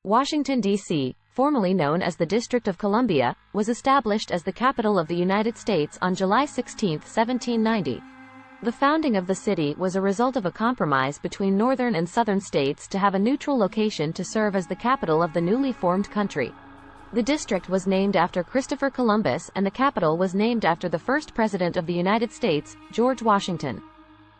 Washington, D.C., formerly known as the District of Columbia, was established as the capital of the United States on July 16, 1790. The founding of the city was a result of a compromise between northern and southern states to have a neutral location to serve as the capital of the newly formed country. The district was named after Christopher Columbus, and the capital was named after the first president of the United States, George Washington.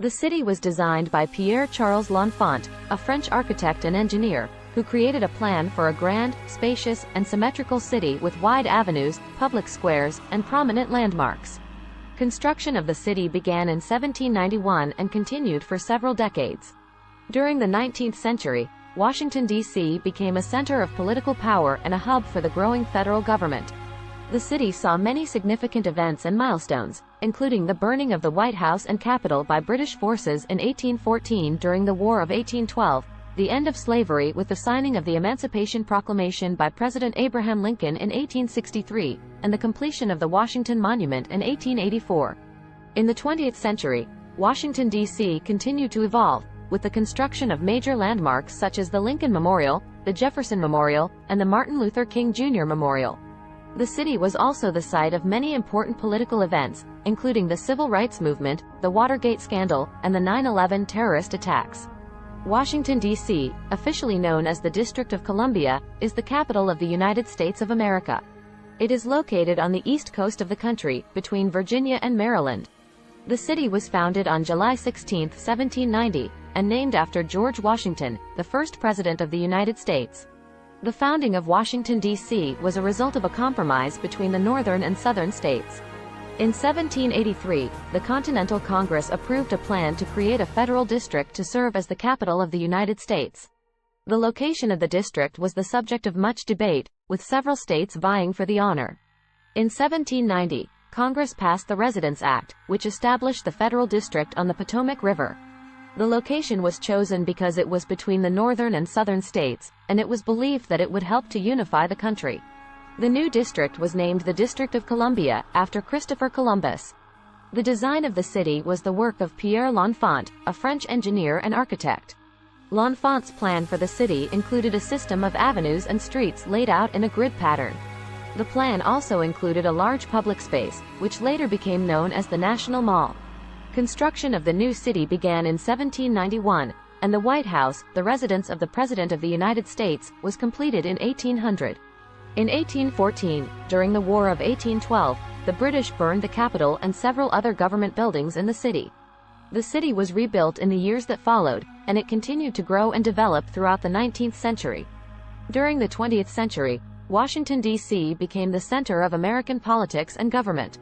The city was designed by Pierre-Charles L'Enfant, a French architect and engineer, who created a plan for a grand, spacious, and symmetrical city with wide avenues, public squares, and prominent landmarks. Construction of the city began in 1791 and continued for several decades. During the 19th century, Washington, D.C. became a center of political power and a hub for the growing federal government. The city saw many significant events and milestones, including the burning of the White House and Capitol by British forces in 1814 during the War of 1812, the end of slavery with the signing of the Emancipation Proclamation by President Abraham Lincoln in 1863, and the completion of the Washington Monument in 1884. In the 20th century, Washington, D.C. continued to evolve, with the construction of major landmarks such as the Lincoln Memorial, the Jefferson Memorial, and the Martin Luther King Jr. Memorial. The city was also the site of many important political events, including the Civil Rights Movement, the Watergate scandal, and the 9/11 terrorist attacks. Washington, D.C., officially known as the District of Columbia, is the capital of the United States of America. It is located on the east coast of the country, between Virginia and Maryland. The city was founded on July 16, 1790, and named after George Washington, the first president of the United States. The founding of Washington, D.C. was a result of a compromise between the northern and southern states. In 1783, the Continental Congress approved a plan to create a federal district to serve as the capital of the United States. The location of the district was the subject of much debate, with several states vying for the honor. In 1790, Congress passed the Residence Act, which established the federal district on the Potomac River. The location was chosen because it was between the northern and southern states, and it was believed that it would help to unify the country. The new district was named the District of Columbia, after Christopher Columbus. The design of the city was the work of Pierre L'Enfant, a French engineer and architect. L'Enfant's plan for the city included a system of avenues and streets laid out in a grid pattern. The plan also included a large public space, which later became known as the National Mall. Construction of the new city began in 1791, and the White House, the residence of the President of the United States, was completed in 1800. In 1814, during the War of 1812, the British burned the Capitol and several other government buildings in the city. The city was rebuilt in the years that followed, and it continued to grow and develop throughout the 19th century. During the 20th century, Washington, D.C. became the center of American politics and government.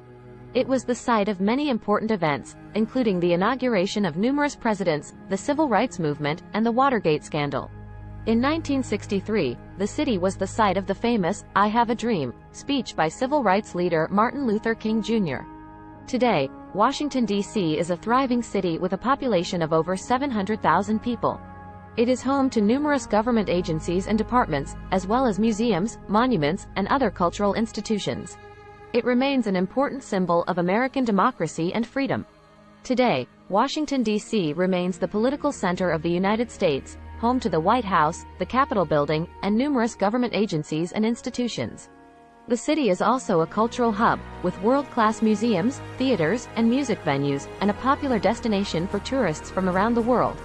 It was the site of many important events, including the inauguration of numerous presidents, the Civil Rights Movement, and the Watergate scandal. In 1963, the city was the site of the famous "I Have a Dream" speech by civil rights leader Martin Luther King Jr. Today, Washington, D.C. is a thriving city with a population of over 700,000 people. It is home to numerous government agencies and departments, as well as museums, monuments, and other cultural institutions. It remains an important symbol of American democracy and freedom. Today, Washington, D.C. remains the political center of the United States, home to the White House, the Capitol Building, and numerous government agencies and institutions. The city is also a cultural hub, with world-class museums, theaters, and music venues, and a popular destination for tourists from around the world.